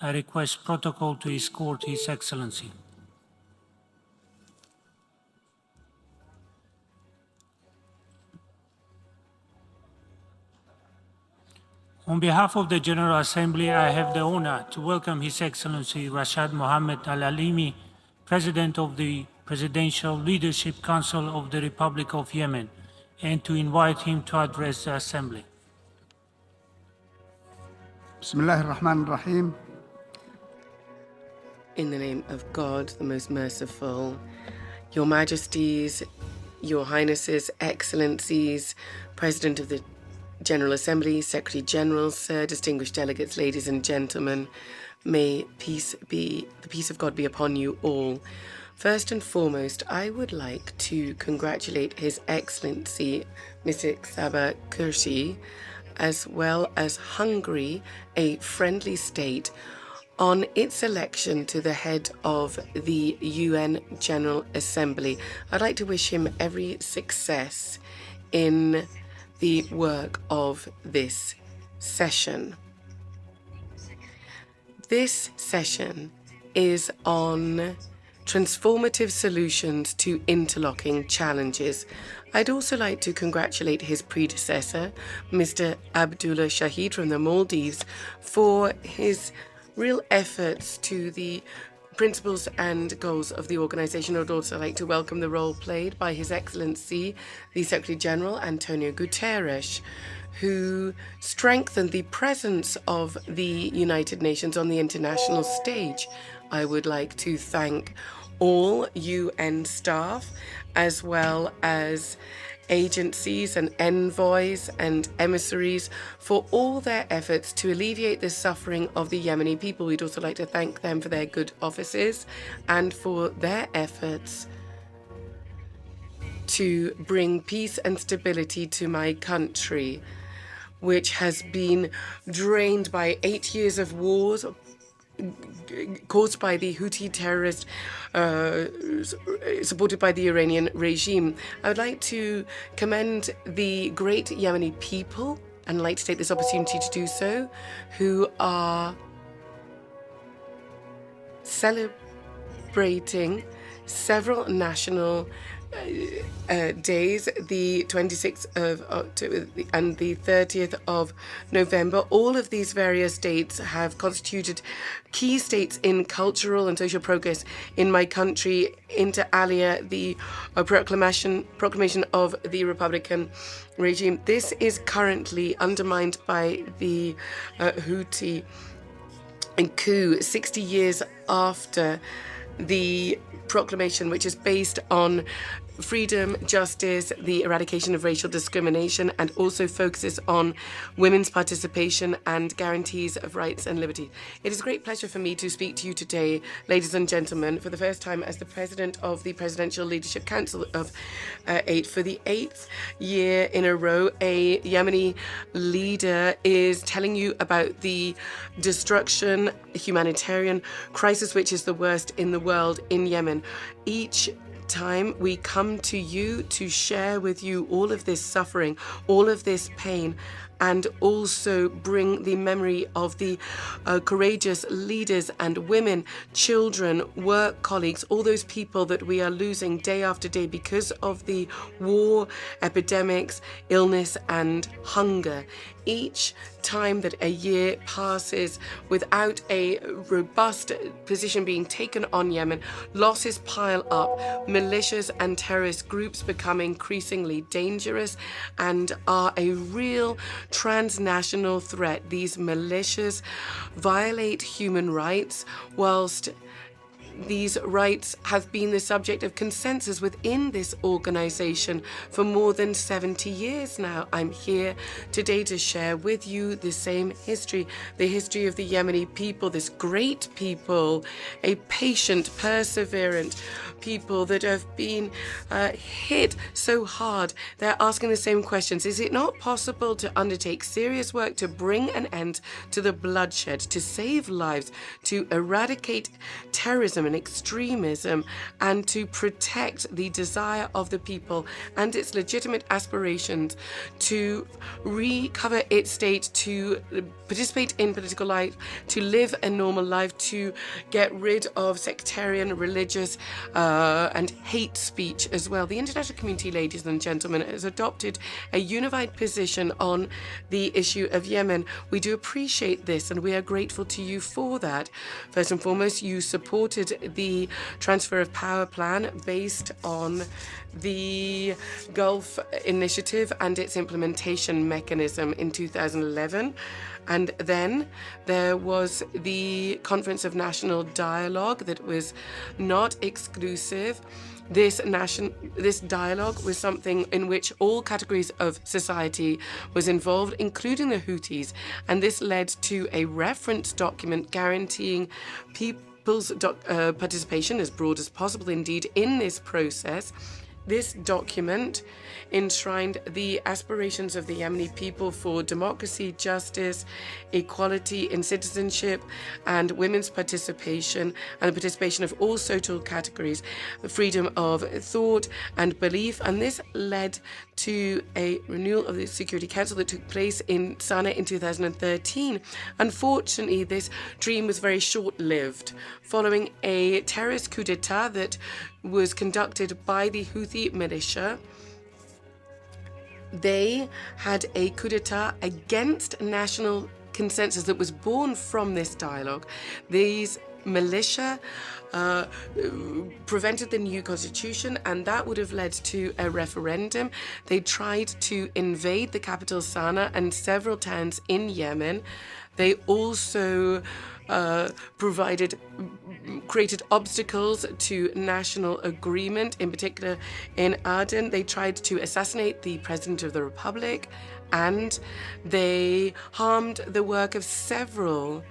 I request protocol to escort His Excellency. On behalf of the General Assembly, I have the honor to welcome His Excellency Rashad Mohammed Al-Alimi, President of the Presidential Leadership Council of the Republic of Yemen, and to invite him to address the Assembly. Bismillah ar-Rahman ar-Rahim. In the name of God, the most merciful, Your Majesties, Your Highnesses, Excellencies, President of the General Assembly, Secretary General, Sir, distinguished delegates, ladies and gentlemen, may the peace of God be upon you all. First and foremost, I would like to congratulate His Excellency, Mr. Sabah Kursi, as well as Hungary, a friendly state, on its election to the head of the UN General Assembly. I'd like to wish him every success in the work of this session. This session is on transformative solutions to interlocking challenges. I'd also like to congratulate his predecessor, Mr. Abdullah Shahid from the Maldives, for his real efforts to the principles and goals of the organization. I'd also like to welcome the role played by His Excellency, the Secretary General, Antonio Guterres, who strengthened the presence of the United Nations on the international stage. I would like to thank all UN staff, as well as agencies and envoys and emissaries, for all their efforts to alleviate the suffering of the Yemeni people. We'd also like to thank them for their good offices and for their efforts to bring peace and stability to my country, which has been drained by 8 years of wars caused by the Houthi terrorists supported by the Iranian regime. I would like to commend the great Yemeni people, and I'd like to take this opportunity to do so, who are celebrating several national days, the 26th of October and the 30th of November. All of these various dates have constituted key states in cultural and social progress in my country. Inter alia, the proclamation of the Republican regime. This is currently undermined by the Houthi coup 60 years after the proclamation, which is based on freedom, justice, the eradication of racial discrimination, and also focuses on women's participation and guarantees of rights and liberty. It is a great pleasure for me to speak to you today, ladies and gentlemen, for the first time as the President of the Presidential Leadership Council of 8. For the 8th year in a row, a Yemeni leader is telling you about the destruction, humanitarian crisis, which is the worst in the world in Yemen. Each time we come to you to share with you all of this suffering, all of this pain, and also bring the memory of the courageous leaders and women, children, work colleagues, all those people that we are losing day after day because of the war, epidemics, illness, and hunger. Each time that a year passes without a robust position being taken on Yemen, losses pile up, militias and terrorist groups become increasingly dangerous and are a real transnational threat. These militias violate human rights, whilst these rights have been the subject of consensus within this organization for more than 70 years now. I'm here today to share with you the same history, the history of the Yemeni people, this great people, a patient, perseverant people that have been hit so hard. They're asking the same questions. Is it not possible to undertake serious work to bring an end to the bloodshed, to save lives, to eradicate terrorism, radicalism and extremism, and to protect the desire of the people and its legitimate aspirations to recover its state, to participate in political life, to live a normal life, to get rid of sectarian, religious and hate speech as well. The international community, ladies and gentlemen, has adopted a unified position on the issue of Yemen. We do appreciate this and we are grateful to you for that. First and foremost, you supported the transfer of power plan based on the Gulf Initiative and its implementation mechanism in 2011. And then there was the Conference of National Dialogue that was not exclusive. This dialogue was something in which all categories of society was involved, including the Houthis, and this led to a reference document guaranteeing people's participation as broad as possible indeed in this process. This document enshrined the aspirations of the Yemeni people for democracy, justice, equality in citizenship, and women's participation, and the participation of all social categories, freedom of thought and belief. And this led to a renewal of the Security Council that took place in Sana'a in 2013. Unfortunately, this dream was very short-lived, following a terrorist coup d'etat that was conducted by the Houthi militia. They had a coup d'etat against national consensus that was born from this dialogue. These militia prevented the new constitution, and that would have led to a referendum. They tried to invade the capital Sana'a and several towns in Yemen. They also created obstacles to national agreement, in particular in Aden. They tried to assassinate the President of the Republic, and they harmed the work of several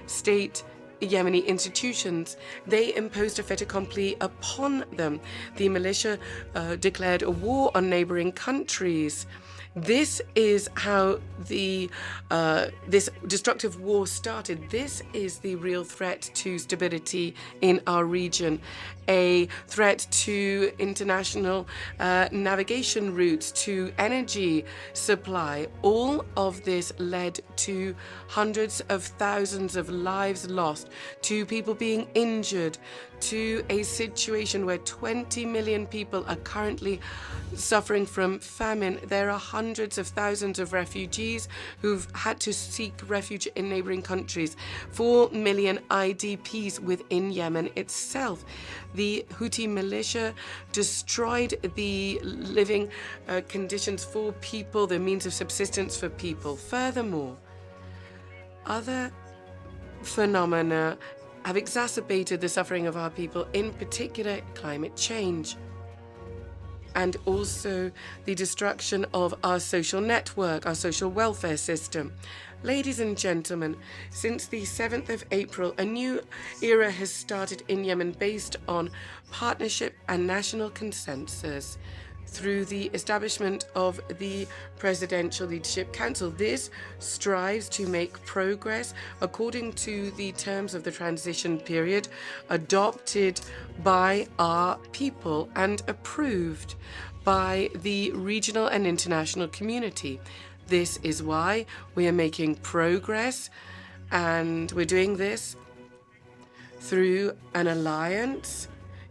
state Yemeni institutions. They imposed a fait accompli upon them. The militia declared a war on neighboring countries. This is how this destructive war started. This is the real threat to stability in our region, a threat to international navigation routes, to energy supply. All of this led to hundreds of thousands of lives lost, to people being injured, to a situation where 20 million people are currently suffering from famine. There are hundreds of thousands of refugees who've had to seek refuge in neighboring countries. 4 million IDPs within Yemen itself. The Houthi militia destroyed the living conditions for people, the means of subsistence for people. Furthermore, other phenomena have exacerbated the suffering of our people, in particular climate change, and also the destruction of our social network, our social welfare system. Ladies and gentlemen, since the 7th of April, a new era has started in Yemen based on partnership and national consensus through the establishment of the Presidential Leadership Council. This strives to make progress according to the terms of the transition period adopted by our people and approved by the regional and international community. This is why we are making progress, and we're doing this through an alliance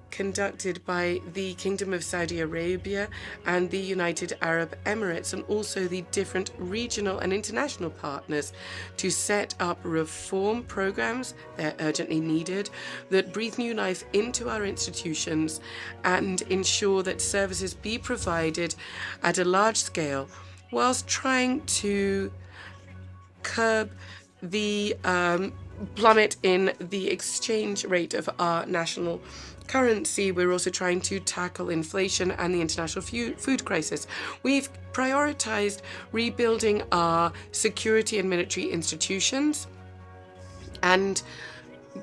conducted by the Kingdom of Saudi Arabia and the United Arab Emirates, and also the different regional and international partners, to set up reform programs, they're urgently needed, that breathe new life into our institutions and ensure that services be provided at a large scale, whilst trying to curb the plummet in the exchange rate of our national currency. We're also trying to tackle inflation and the international food crisis. We've prioritized rebuilding our security and military institutions and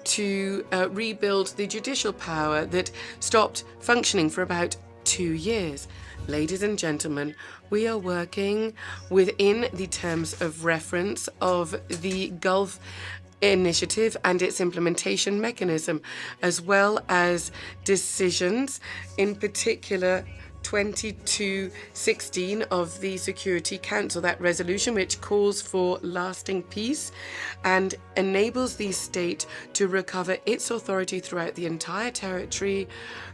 to rebuild the judicial power that stopped functioning for about 2 years. Ladies and gentlemen, we are working within the terms of reference of the Gulf initiative and its implementation mechanism, as well as decisions, in particular 2216 of the Security Council, that resolution which calls for lasting peace and enables the state to recover its authority throughout the entire territory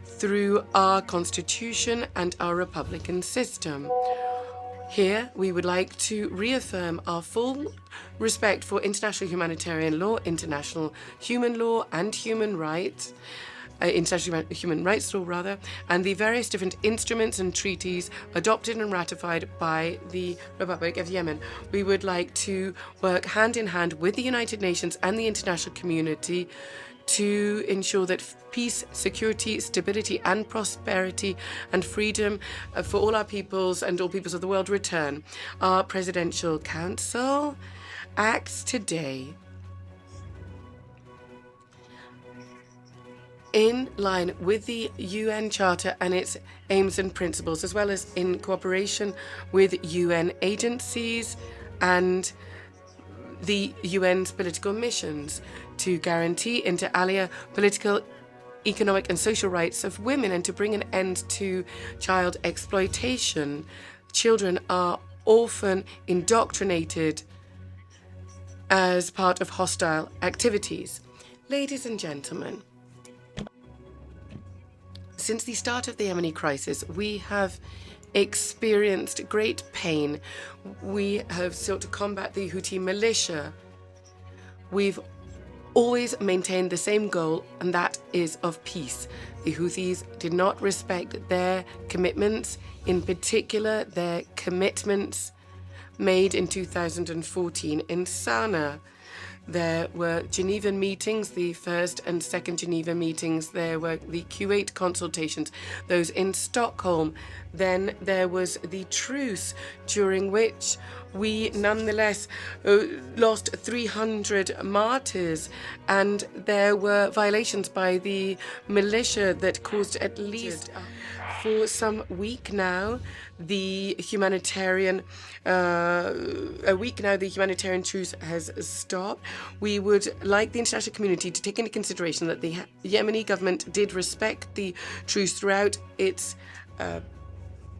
through our constitution and our republican system. Here, we would like to reaffirm our full respect for international humanitarian law, international human law and human rights, international human rights law rather, and the various different instruments and treaties adopted and ratified by the Republic of Yemen. We would like to work hand in hand with the United Nations and the international community to ensure that peace, security, stability and prosperity and freedom for all our peoples and all peoples of the world return. Our Presidential Council acts today in line with the UN Charter and its aims and principles, as well as in cooperation with UN agencies and the UN's political missions to guarantee inter alia political, economic and social rights of women and to bring an end to child exploitation. Children are often indoctrinated as part of hostile activities. Ladies and gentlemen, since the start of the Yemeni crisis, we have experienced great pain. We have sought to combat the Houthi militia. We've always maintained the same goal, and that is of peace. The Houthis did not respect their commitments, in particular their commitments made in 2014 in Sana'a. There were Geneva meetings, the first and second Geneva meetings. There were the Kuwait consultations, those in Stockholm. Then there was the truce, during which we nonetheless lost 300 martyrs, and there were violations by the militia that caused at least for some week now the humanitarian truce has stopped. We would like the international community to take into consideration that the Yemeni government did respect the truce throughout its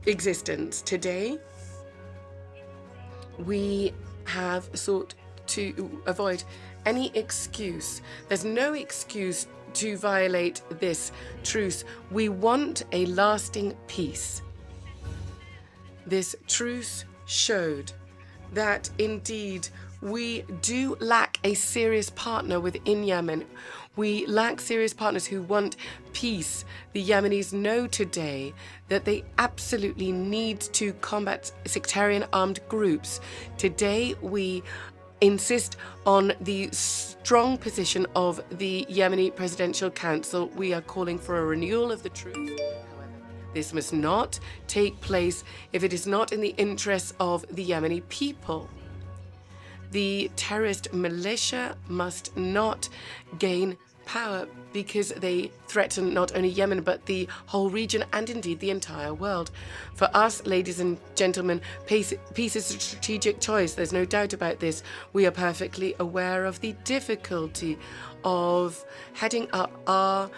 existence. Today, we have sought to avoid any excuse. There's no excuse to violate this truce. We want a lasting peace. This truce showed that indeed we do lack a serious partner within Yemen. We lack serious partners who want peace. The Yemenis know today that they absolutely need to combat sectarian armed groups. Today we insist on the strong position of the Yemeni Presidential Council. We are calling for a renewal of the truce. This must not take place if it is not in the interests of the Yemeni people. The terrorist militia must not gain power because they threaten not only Yemen but the whole region and indeed the entire world. For us, ladies and gentlemen, peace is a strategic choice. There's no doubt about this. We are perfectly aware of the difficulty of heading up our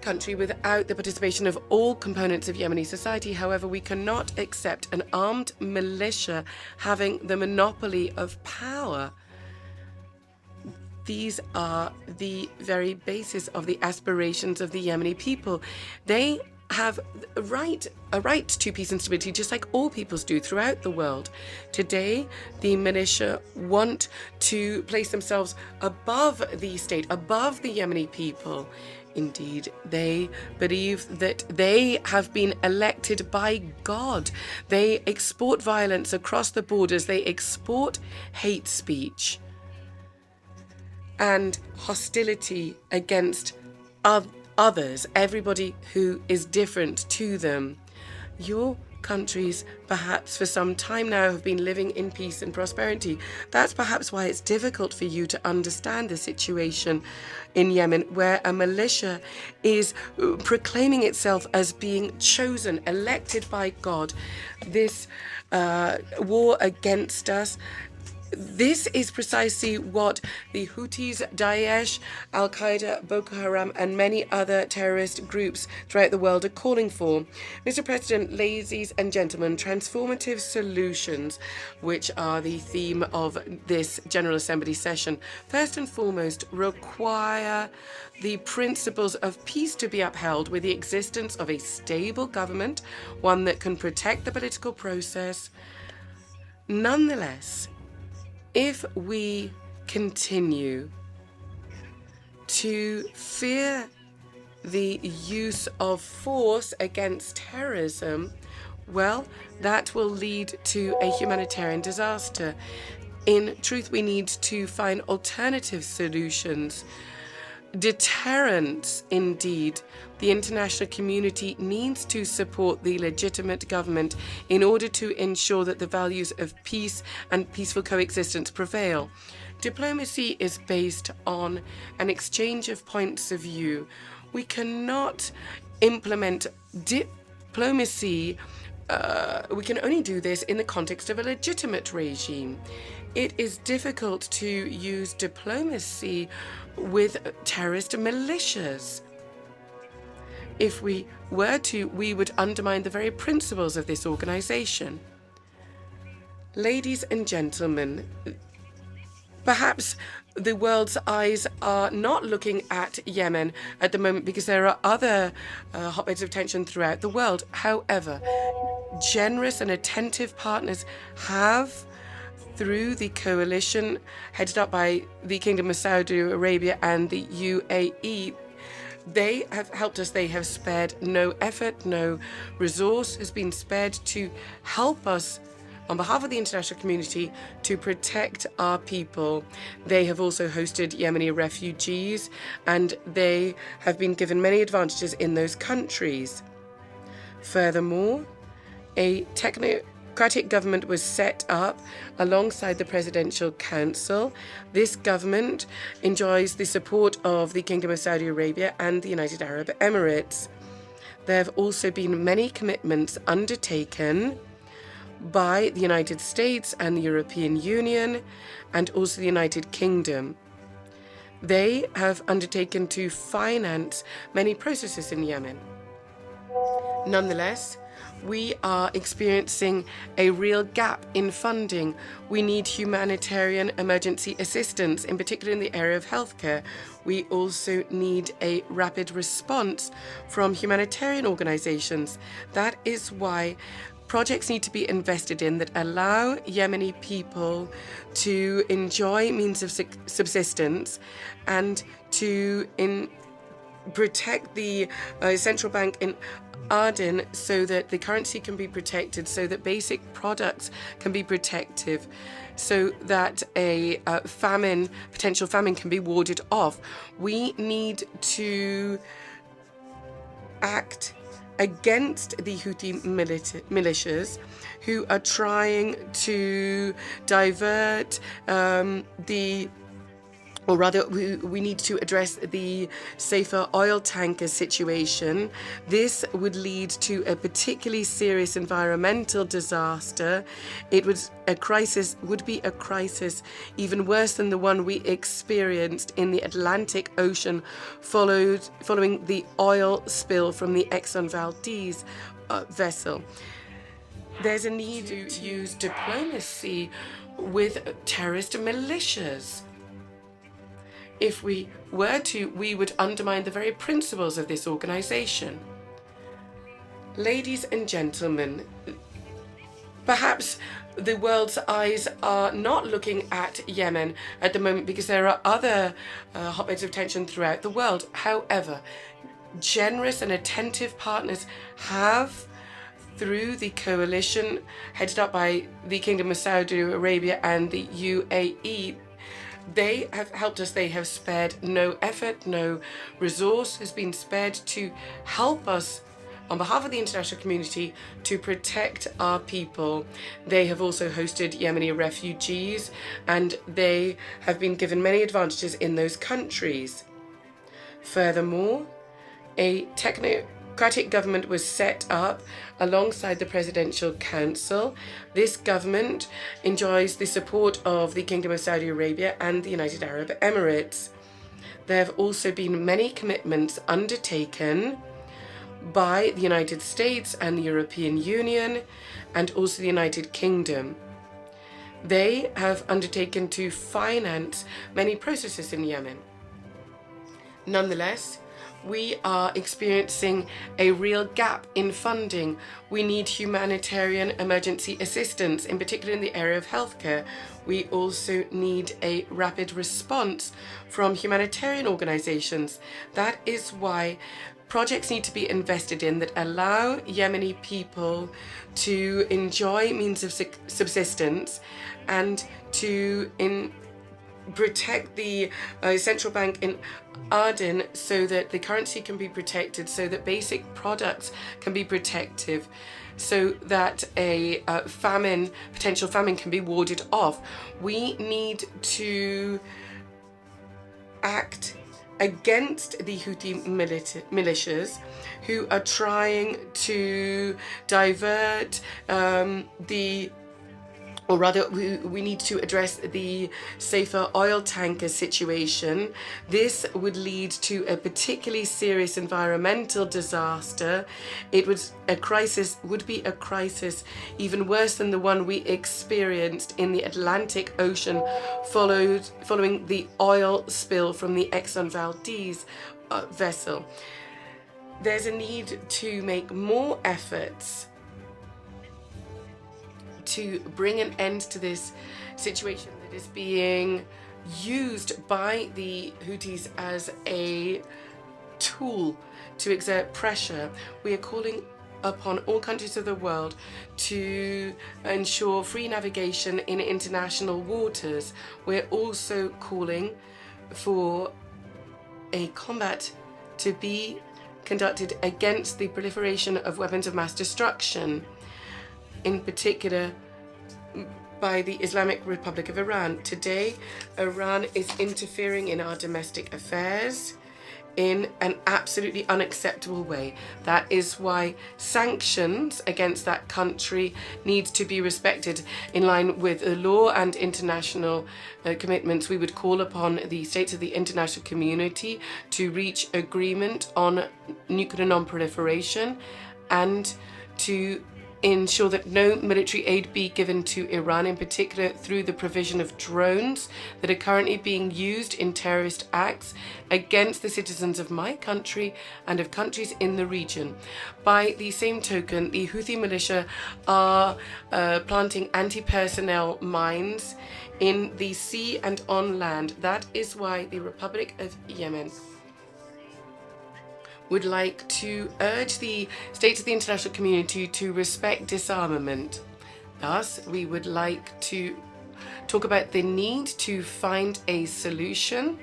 country without the participation of all components of Yemeni society. However, we cannot accept an armed militia having the monopoly of power. These are the very basis of the aspirations of the Yemeni people. They have a right to peace and stability, just like all peoples do throughout the world. Today, the militia want to place themselves above the state, above the Yemeni people. Indeed, they believe that they have been elected by God. They export violence across the borders. They export hate speech and hostility against others, everybody who is different to them. Your countries, perhaps for some time now, have been living in peace and prosperity. That's perhaps why it's difficult for you to understand the situation in Yemen, where a militia is proclaiming itself as being chosen, elected by God. This war against us This is precisely what the Houthis, Daesh, Al-Qaeda, Boko Haram, and many other terrorist groups throughout the world are calling for. Mr. President, ladies and gentlemen, transformative solutions, which are the theme of this General Assembly session, first and foremost require the principles of peace to be upheld with the existence of a stable government, one that can protect the political process. Nonetheless, if we continue to fear the use of force against terrorism, well, that will lead to a humanitarian disaster. In truth, we need to find alternative solutions. Deterrence, indeed. The international community needs to support the legitimate government in order to ensure that the values of peace and peaceful coexistence prevail. Diplomacy is based on an exchange of points of view. We cannot implement diplomacy. We can only do this in the context of a legitimate regime. It is difficult to use diplomacy with terrorist militias. If we were to, we would undermine the very principles of this organization. Ladies and gentlemen, perhaps the world's eyes are not looking at Yemen at the moment because there are other hotbeds of tension throughout the world. However, generous and attentive partners have, through the coalition headed up by the Kingdom of Saudi Arabia and the UAE, they have helped us. They have spared no effort, no resource has been spared to help us on behalf of the international community to protect our people. They have also hosted Yemeni refugees, and they have been given many advantages in those countries. Furthermore, a technocratic government was set up alongside the Presidential Council. This government enjoys the support of the Kingdom of Saudi Arabia and the United Arab Emirates. There have also been many commitments undertaken by the United States and the European Union and also the United Kingdom. They have undertaken to finance many processes in Yemen. Nonetheless, we are experiencing a real gap in funding. We need humanitarian emergency assistance, in particular in the area of healthcare. We also need a rapid response from humanitarian organizations. That is why projects need to be invested in that allow Yemeni people to enjoy means of subsistence and to protect the central bank in Aden so that the currency can be protected, so that basic products can be protective, so that a potential famine can be warded off. We need to act against the Houthi militias who are trying to divert we need to address the safer oil tanker situation. This would lead to a particularly serious environmental disaster. It would be a crisis even worse than the one we experienced in the Atlantic Ocean following the oil spill from the Exxon Valdez vessel. There's a need to use diplomacy with terrorist militias. If we were to, we would undermine the very principles of this organization. Ladies and gentlemen, perhaps the world's eyes are not looking at Yemen at the moment because there are other hotbeds of tension throughout the world. However, generous and attentive partners have, through the coalition headed up by the Kingdom of Saudi Arabia and the UAE, they have helped us. They have spared no effort, no resource has been spared to help us on behalf of the international community to protect our people. They have also hosted Yemeni refugees, and they have been given many advantages in those countries. Furthermore, a technocratic democratic government was set up alongside the Presidential Council. This government enjoys the support of the Kingdom of Saudi Arabia and the United Arab Emirates. There have also been many commitments undertaken by the United States and the European Union and also the United Kingdom. They have undertaken to finance many processes in Yemen. Nonetheless, we are experiencing a real gap in funding. We need humanitarian emergency assistance, in particular in the area of healthcare. We also need a rapid response from humanitarian organizations. That is why projects need to be invested in that allow Yemeni people to enjoy means of subsistence and to protect the central bank in Aden so that the currency can be protected, so that basic products can be protective, so that a potential famine can be warded off. We need to act against the Houthi militias who are trying to divert we need to address the safer oil tanker situation. This would lead to a particularly serious environmental disaster. Would be a crisis even worse than the one we experienced in the Atlantic Ocean following the oil spill from the Exxon Valdez vessel. There's a need to make more efforts to bring an end to this situation that is being used by the Houthis as a tool to exert pressure. We are calling upon all countries of the world to ensure free navigation in international waters. We're also calling for a combat to be conducted against the proliferation of weapons of mass destruction, in particular by the Islamic Republic of Iran. Today, Iran is interfering in our domestic affairs in an absolutely unacceptable way. That is why sanctions against that country need to be respected in line with the law and international commitments. We would call upon the states of the international community to reach agreement on nuclear non-proliferation and to ensure that no military aid be given to Iran, in particular through the provision of drones that are currently being used in terrorist acts against the citizens of my country and of countries in the region. By the same token, the Houthi militia are planting anti-personnel mines in the sea and on land. That is why the Republic of Yemen would like to urge the states of the international community to respect disarmament. Thus, we would like to talk about the need to find a solution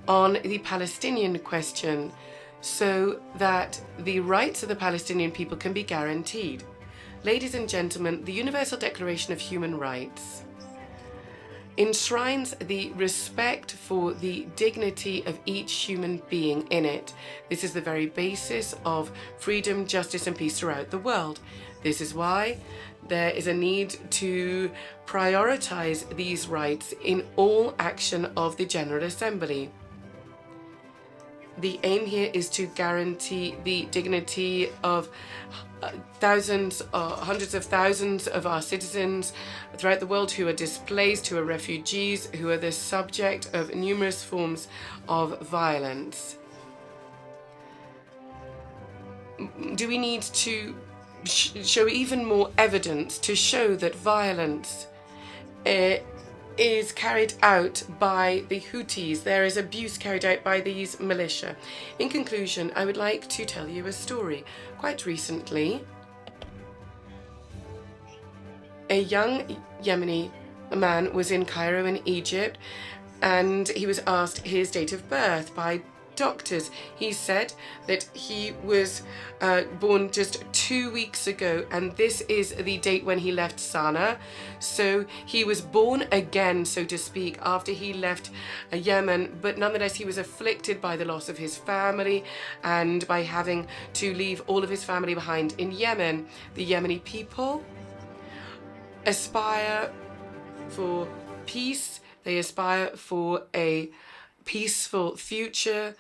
on the Palestinian question so that the rights of the Palestinian people can be guaranteed. Ladies and gentlemen, the Universal Declaration of Human Rights enshrines the respect for the dignity of each human being in it. This is the very basis of freedom, justice, and peace throughout the world. This is why there is a need to prioritize these rights in all action of the General Assembly. The aim here is to guarantee the dignity of thousands or hundreds of thousands of our citizens throughout the world who are displaced, who are refugees, who are the subject of numerous forms of violence. Do we need to show even more evidence to show that violence is carried out by the Houthis? There is abuse carried out by these militia. In conclusion, I would like to tell you a story. Quite recently, a young Yemeni man was in Cairo in Egypt, and he was asked his date of birth by doctors. He said that he was born just 2 weeks ago, and this is the date when he left Sana'a. So he was born again, so to speak, after he left Yemen, but nonetheless he was afflicted by the loss of his family and by having to leave all of his family behind in Yemen. The Yemeni people aspire for peace. They aspire for a peaceful future.